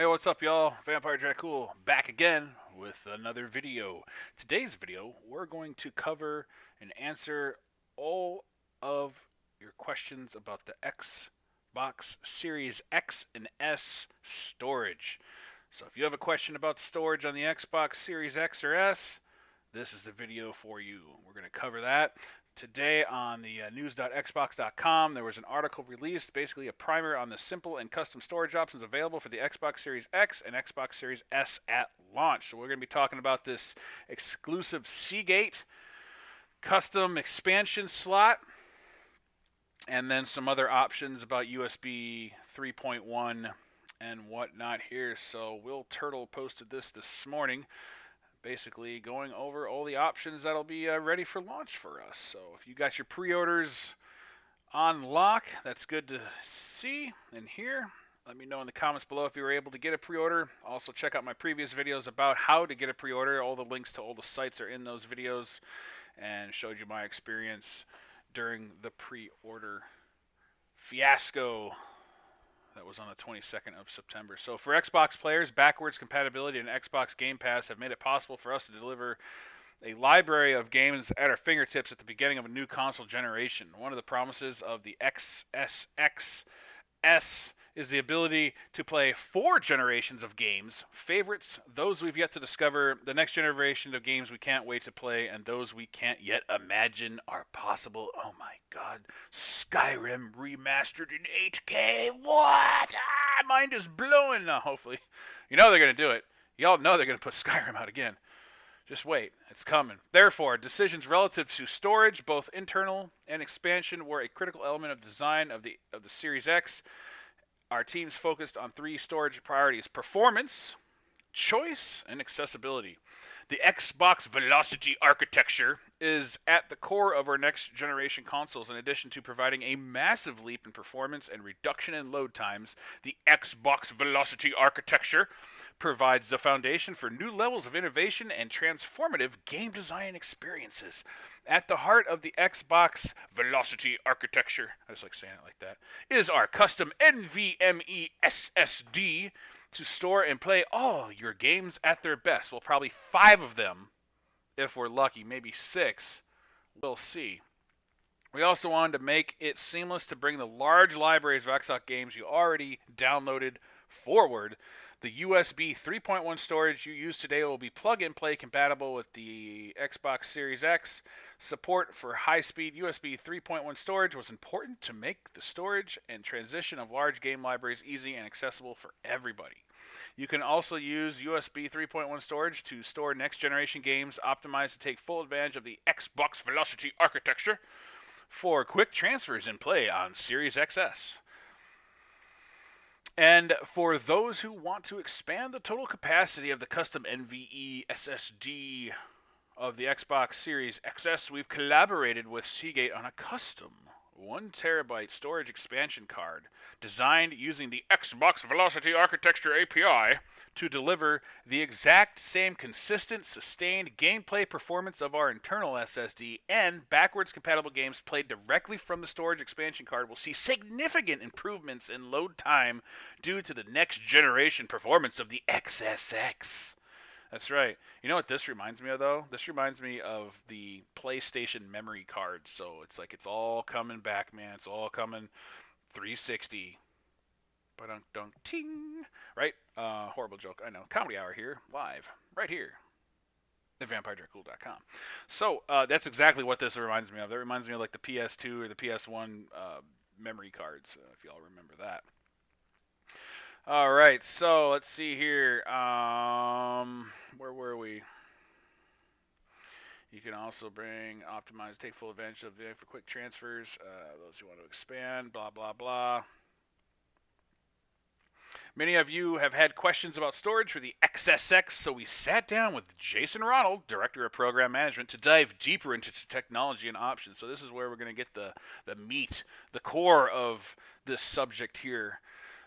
Hey, what's up, y'all? Vampire Dracul back again with another video. Today's video, we're going to cover and answer all of your questions about the Xbox Series X and S storage. So if you have a question about storage on the Xbox Series X or S, this is the video for you. We're going to cover that. Today on the news.xbox.com, there was an article released, basically a primer on the simple and custom storage options available for the Xbox Series X and Xbox Series S at launch. So we're going to be talking about this exclusive Seagate custom expansion slot, and then some other options about USB 3.1 and whatnot here. So Will Turtle posted this morning, basically going over all the options that'll be ready for launch for us. So if you got your pre-orders on lock, that's good to see and hear. Let me know in the comments below if you were able to get a pre-order. Also check out my previous videos about how to get a pre-order. All the links to all the sites are in those videos, and showed you my experience during the pre-order fiasco that was on the 22nd of September. So for Xbox players, backwards compatibility and Xbox Game Pass have made it possible for us to deliver a library of games at our fingertips at the beginning of a new console generation. One of the promises of the XSXS is the ability to play 4 generations of games, favorites, those we've yet to discover, the next generation of games we can't wait to play, and those we can't yet imagine are possible. Oh my god, Skyrim remastered in 8K, what? Mind is blowing now, hopefully. You know they're going to do it. Y'all know they're going to put Skyrim out again. Just wait, it's coming. Therefore, decisions relative to storage, both internal and expansion, were a critical element of design of the Series X. Our teams focused on 3 storage priorities: performance, choice, and accessibility. The Xbox Velocity architecture is at the core of our next generation consoles. In addition to providing a massive leap in performance and reduction in load times, the Xbox Velocity architecture provides the foundation for new levels of innovation and transformative game design experiences. At the heart of the Xbox Velocity architecture, I just like saying it like that, is our custom NVMe SSD to store and play all your games at their best. Well, probably 5 of them, if we're lucky, maybe 6. We'll see. We also wanted to make it seamless to bring the large libraries of Xbox games you already downloaded forward. The USB 3.1 storage you use today will be plug-and-play compatible with the Xbox Series X. Support for high-speed USB 3.1 storage was important to make the storage and transition of large game libraries easy and accessible for everybody. You can also use USB 3.1 storage to store next-generation games optimized to take full advantage of the Xbox Velocity architecture for quick transfers and play on Series XS. And for those who want to expand the total capacity of the custom NVE SSD of the Xbox Series XS, we've collaborated with Seagate on a custom 1 terabyte storage expansion card designed using the Xbox Velocity Architecture API to deliver the exact same consistent, sustained gameplay performance of our internal SSD, and backwards compatible games played directly from the storage expansion card will see significant improvements in load time due to the next generation performance of the XSX. That's right. You know what this reminds me of, though? This reminds me of the PlayStation memory card. So it's like it's all coming back, man. It's all coming 360. Ba-dunk-dunk, ting. Right? Horrible joke. I know. Comedy Hour here, live, right here at vampiredracul.com. So that's exactly what this reminds me of. That reminds me of like the PS2 or the PS1 memory cards, if y'all remember that. All right, so let's see here. Where were we? You can also take full advantage of for quick transfers. Those who want to expand, blah, blah, blah. Many of you have had questions about storage for the XSX, so we sat down with Jason Ronald, Director of Program Management, to dive deeper into technology and options. So this is where we're going to get the meat, the core of this subject here.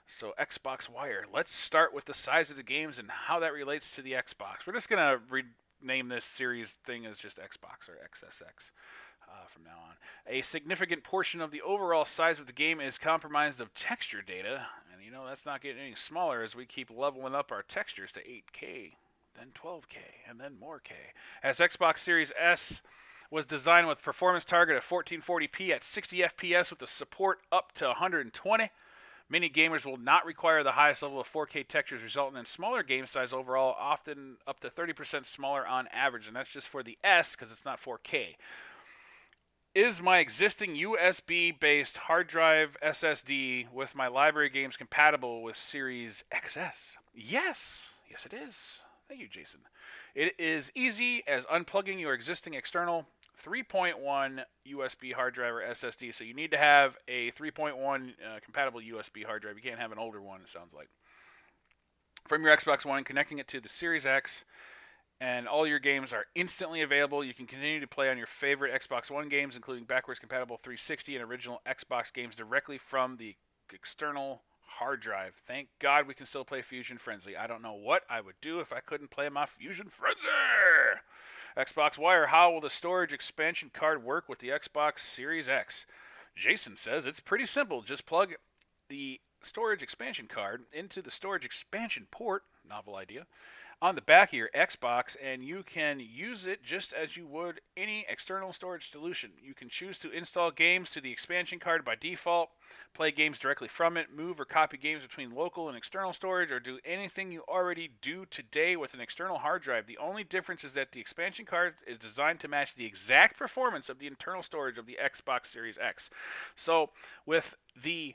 So Xbox Wire. Let's start with the size of the games and how that relates to the Xbox. We're just going to rename this series thing as just Xbox or XSX. from now on. A significant portion of the overall size of the game is comprised of texture data, and that's not getting any smaller as we keep leveling up our textures to 8K, then 12K, and then more K. As Xbox Series S was designed with performance target of 1440p at 60 FPS with the support up to 120. Many gamers will not require the highest level of 4K textures, resulting in smaller game size overall, often up to 30% smaller on average, and that's just for the S because it's not 4K. Is my existing USB-based hard drive SSD with my library games compatible with Series XS? Yes. Yes, it is. Thank you, Jason. It is easy as unplugging your existing external 3.1 USB hard drive or SSD. So you need to have a 3.1 compatible USB hard drive. You can't have an older one, it sounds like. From your Xbox One, connecting it to the Series X, and all your games are instantly available. You can continue to play on your favorite Xbox One games, including backwards compatible 360 and original Xbox games directly from the external hard drive. Thank God we can still play Fusion Frenzy. I don't know what I would do if I couldn't play my Fusion Frenzy. Xbox Wire, how will the storage expansion card work with the Xbox Series X? Jason says it's pretty simple. Just plug the storage expansion card into the storage expansion port, novel idea, on the back of your Xbox, and you can use it just as you would any external storage solution. You can choose to install games to the expansion card by default, play games directly from it, move or copy games between local and external storage, or do anything you already do today with an external hard drive. The only difference is that the expansion card is designed to match the exact performance of the internal storage of the Xbox Series X. So with the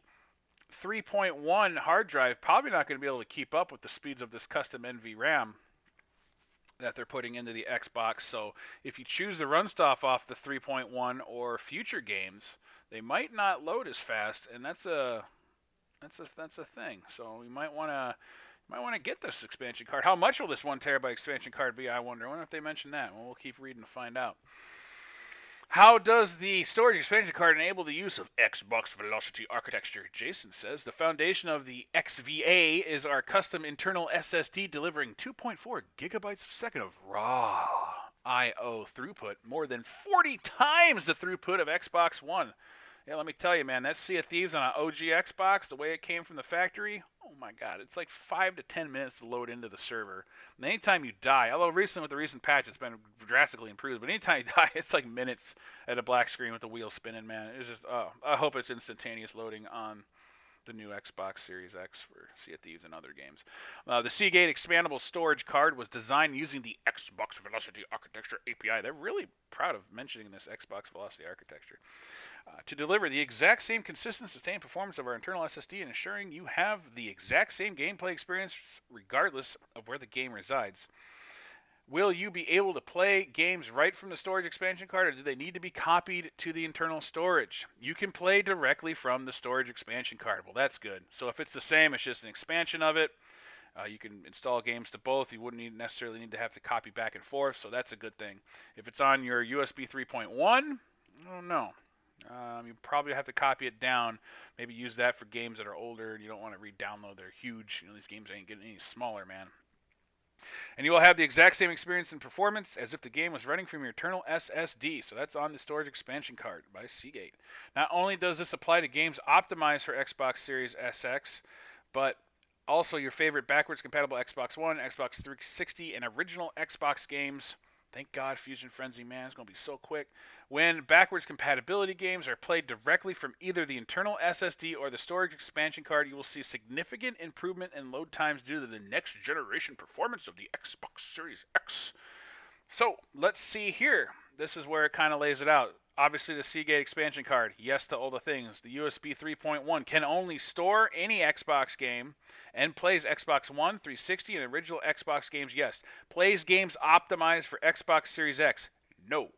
3.1 hard drive, probably not going to be able to keep up with the speeds of this custom NVRAM that they're putting into the Xbox. So if you choose to run stuff off the 3.1 or future games, they might not load as fast, and that's a thing. So you might want to get this expansion card. How much will this 1 terabyte expansion card be? I wonder if they mention that. Well, we'll keep reading to find out. How does the storage expansion card enable the use of Xbox Velocity architecture? Jason says the foundation of the XVA is our custom internal SSD delivering 2.4 gigabytes a second of raw I/O throughput, more than 40 times the throughput of Xbox One. Yeah, let me tell you, man, that Sea of Thieves on an OG Xbox, the way it came from the factory, oh my God, it's like 5 to 10 minutes to load into the server. And anytime you die, although recently with the recent patch it's been drastically improved, but anytime you die, it's like minutes at a black screen with the wheel spinning, man. It's just, I hope it's instantaneous loading on the new Xbox Series X for Sea of Thieves and other games. The Seagate expandable storage card was designed using the Xbox Velocity Architecture API. They're really proud of mentioning this Xbox Velocity Architecture. To deliver the exact same consistent, sustained performance of our internal SSD and ensuring you have the exact same gameplay experience regardless of where the game resides. Will you be able to play games right from the storage expansion card, or do they need to be copied to the internal storage? You can play directly from the storage expansion card. Well, that's good. So if it's the same, it's just an expansion of it. You can install games to both. You wouldn't necessarily need to have to copy back and forth, so that's a good thing. If it's on your USB 3.1, I don't know. You probably have to copy it down. Maybe use that for games that are older and you don't want to re-download. They're huge. These games ain't getting any smaller, man. And you will have the exact same experience and performance as if the game was running from your internal SSD. So that's on the storage expansion card by Seagate. Not only does this apply to games optimized for Xbox Series SX, but also your favorite backwards compatible Xbox One, Xbox 360, and original Xbox games. Thank God Fusion Frenzy, man, it's going to be so quick. When backwards compatibility games are played directly from either the internal SSD or the storage expansion card, you will see significant improvement in load times due to the next generation performance of the Xbox Series X. So, let's see here. This is where it kind of lays it out. Obviously, the Seagate expansion card, yes to all the things. The USB 3.1 can only store any Xbox game and plays Xbox One, 360, and original Xbox games, yes. Plays games optimized for Xbox Series X, no.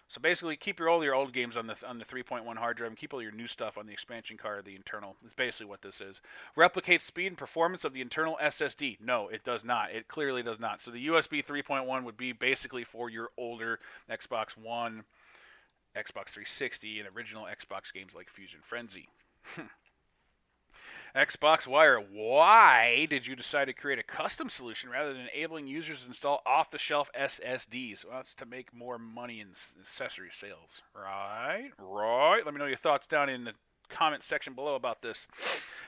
So basically, keep all your old games on the 3.1 hard drive and keep all your new stuff on the expansion card or the internal. That's basically what this is. Replicates speed and performance of the internal SSD. No, it does not. It clearly does not. So the USB 3.1 would be basically for your older Xbox One, Xbox 360, and original Xbox games like Fusion Frenzy. Xbox Wire, why did you decide to create a custom solution rather than enabling users to install off-the-shelf SSDs? Well, that's to make more money in accessory sales. Right? Right. Let me know your thoughts down in the comment section below about this.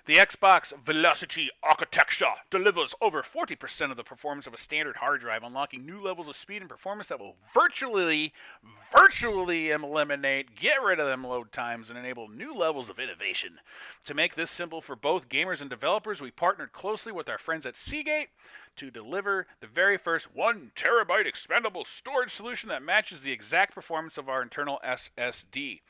The Xbox Velocity architecture delivers over 40% of the performance of a standard hard drive, unlocking new levels of speed and performance that will virtually eliminate, get rid of them load times, and enable new levels of innovation. To make this simple for both gamers and developers, we partnered closely with our friends at Seagate to deliver the very first 1 terabyte expandable storage solution that matches the exact performance of our internal SSD.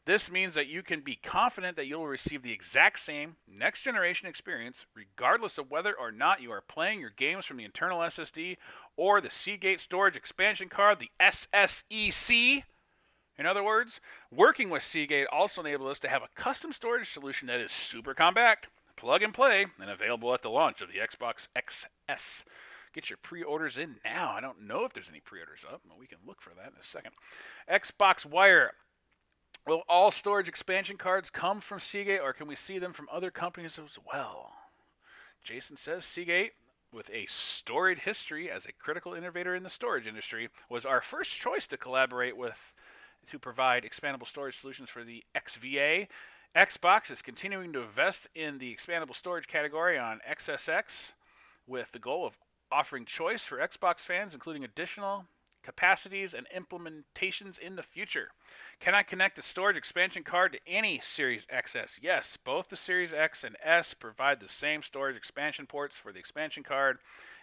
This means that you can be confident that you will receive the exact same next generation experience regardless of whether or not you are playing your games from the internal SSD or the Seagate storage expansion card, the SSEC. In other words, working with Seagate also enabled us to have a custom storage solution that is super compact, plug and play, and available at the launch of the Xbox XS. Get your pre-orders in now. I don't know if there's any pre-orders up, but we can look for that in a second. Xbox Wire. Will all storage expansion cards come from Seagate, or can we see them from other companies as well? Jason says Seagate, with a storied history as a critical innovator in the storage industry, was our first choice to collaborate with to provide expandable storage solutions for the XVA. Xbox is continuing to invest in the expandable storage category on XSX with the goal of offering choice for Xbox fans, including additional capacities and implementations in the future. Can I connect the storage expansion card to any Series XS? Yes, both the Series X and S provide the same storage expansion ports for the expansion card,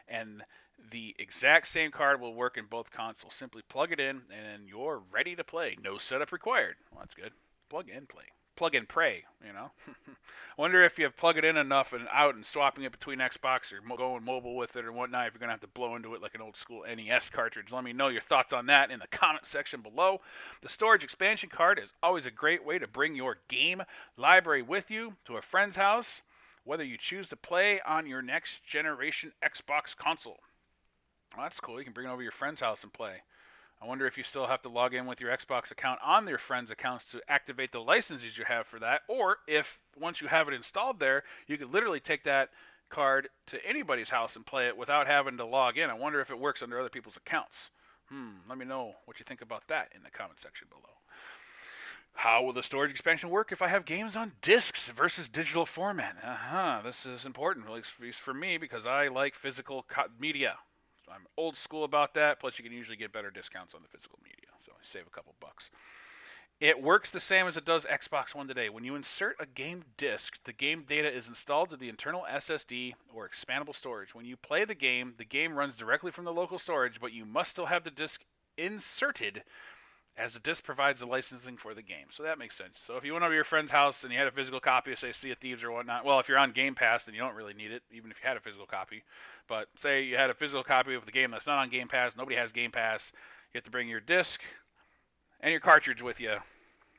and the exact same card will work in both consoles. Simply plug it in, and you're ready to play. No setup required. Well, that's good. Plug and play. Plug and pray, you know. Wonder if you plug it in enough and out and swapping it between Xbox or going mobile with it or whatnot, if you're going to have to blow into it like an old school NES cartridge. Let me know your thoughts on that in the comment section below. The storage expansion card is always a great way to bring your game library with you to a friend's house, whether you choose to play on your next generation Xbox console. Well, that's cool. You can bring it over to your friend's house and play. I wonder if you still have to log in with your Xbox account on their friends' accounts to activate the licenses you have for that, or if once you have it installed there, you could literally take that card to anybody's house and play it without having to log in. I wonder if it works under other people's accounts. Let me know what you think about that in the comment section below. How will the storage expansion work if I have games on discs versus digital format? This is important, at least for me, because I like physical media. I'm old school about that. Plus, you can usually get better discounts on the physical media, so I save a couple bucks. It works the same as it does Xbox One today. When you insert a game disc, the game data is installed to the internal SSD or expandable storage. When you play the game runs directly from the local storage, but you must still have the disc inserted, as the disc provides the licensing for the game. So that makes sense. So if you went over to your friend's house and you had a physical copy of, say, Sea of Thieves or whatnot, well, if you're on Game Pass, then you don't really need it, even if you had a physical copy. But say you had a physical copy of the game that's not on Game Pass, nobody has Game Pass, you have to bring your disc and your cartridge with you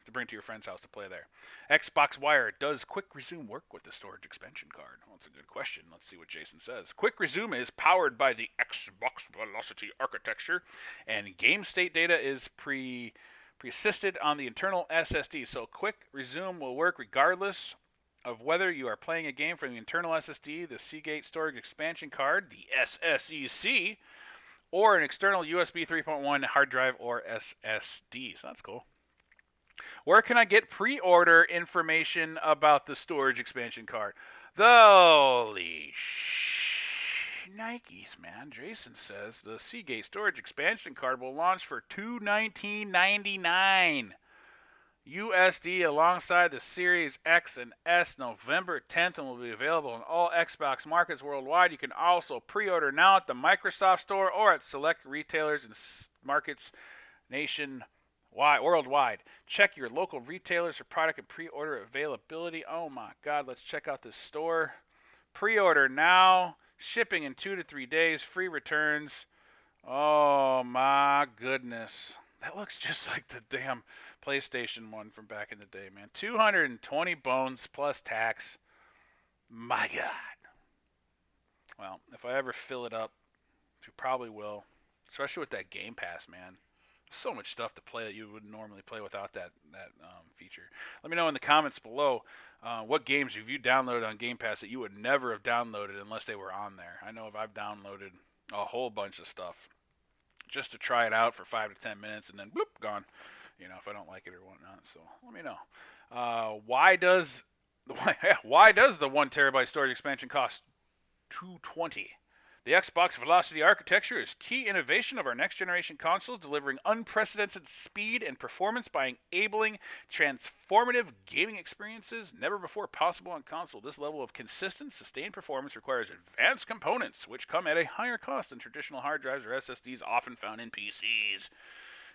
to bring to your friend's house to play there. Xbox Wire, does Quick Resume work with the storage expansion card? Well, that's a good question. Let's see what Jason says. Quick Resume is powered by the Xbox Velocity architecture, and game state data is persisted on the internal SSD. So Quick Resume will work regardless of whether you are playing a game from the internal SSD, the Seagate storage expansion card, the SSEC, or an external USB 3.1 hard drive or SSD. So that's cool. Where can I get pre-order information about the storage expansion card? Holy Nikes, man. Jason says the Seagate storage expansion card will launch for $219.99 USD alongside the Series X and S November 10th, and will be available in all Xbox markets worldwide. You can also pre-order now at the Microsoft Store or at select retailers and markets worldwide. Check your local retailers for product and pre-order availability. Oh my God, let's check out this store. Pre-order now. Shipping in 2 to 3 days. Free returns. Oh my goodness. That looks just like the damn PlayStation one from back in the day, man. 220 bones plus tax. My God. Well, if I ever fill it up, which you probably will, especially with that Game Pass, man. so much stuff to play that you would normally play without that feature. Let me know in the comments below what games have you downloaded on Game Pass that you would never have downloaded unless they were on there. I know if I've downloaded a whole bunch of stuff just to try it out for 5 to 10 minutes and then bloop, gone. You know, if I don't like it or whatnot. So let me know. Why does why does the 1 terabyte storage expansion cost $220? The Xbox Velocity architecture is key innovation of our next generation consoles, delivering unprecedented speed and performance by enabling transformative gaming experiences never before possible on console. This level of consistent, sustained performance requires advanced components, which come at a higher cost than traditional hard drives or SSDs often found in PCs.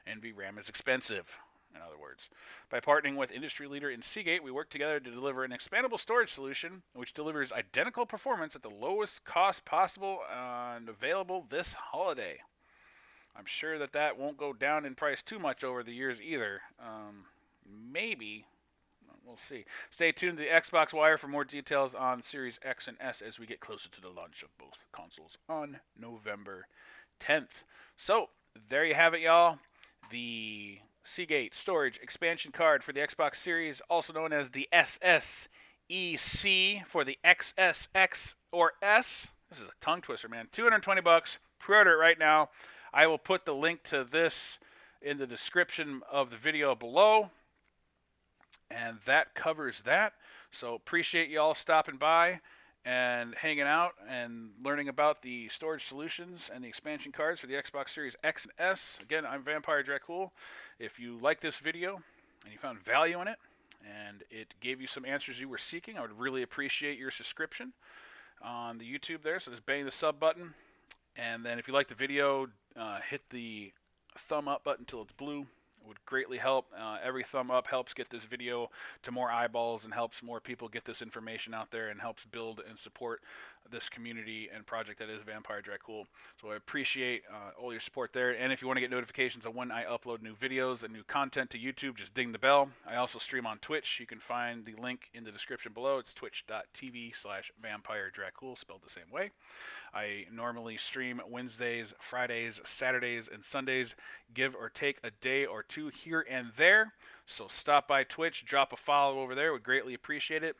NVRAM is expensive. In other words, by partnering with industry leader in Seagate, we work together to deliver an expandable storage solution which delivers identical performance at the lowest cost possible and available this holiday. I'm sure that won't go down in price too much over the years either. Maybe. We'll see. Stay tuned to the Xbox Wire for more details on Series X and S as we get closer to the launch of both consoles on November 10th. So, there you have it, y'all. The Seagate storage expansion card for the Xbox Series, also known as the SSEC for the XSX or S. This is a tongue twister, man. $220. Pre-order it right now. I will put the link to this in the description of the video below. And that covers that. So appreciate you all stopping by and hanging out and learning about the storage solutions and the expansion cards for the Xbox Series X and S. Again, I'm Vampire Dracul. If you like this video and you found value in it and it gave you some answers you were seeking, I would really appreciate your subscription on the YouTube there. So just bang the sub button. And then if you like the video, hit the thumb up button until it's blue. It would greatly help. Every thumb up helps get this video to more eyeballs and helps more people get this information out there and helps build and support this community and project that is Vampire Dracul. So I appreciate all your support there. And if you want to get notifications on when I upload new videos and new content to YouTube, just ding the bell. I also stream on Twitch. You can find the link in the description below. It's twitch.tv/Vampire Dracul, spelled the same way. I normally stream Wednesdays, Fridays, Saturdays, and Sundays, give or take a day or two here and there. So stop by Twitch, drop a follow over there. Would greatly appreciate it.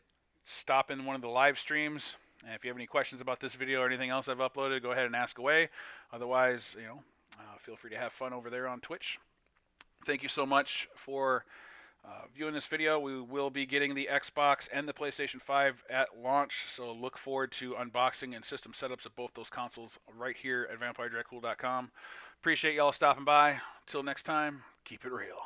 Stop in one of the live streams. And if you have any questions about this video or anything else I've uploaded, go ahead and ask away. Otherwise, feel free to have fun over there on Twitch. Thank you so much for viewing this video. We will be getting the Xbox and the PlayStation 5 at launch, so look forward to unboxing and system setups of both those consoles right here at VampireDracul.com. Appreciate y'all stopping by. Till next time, keep it real.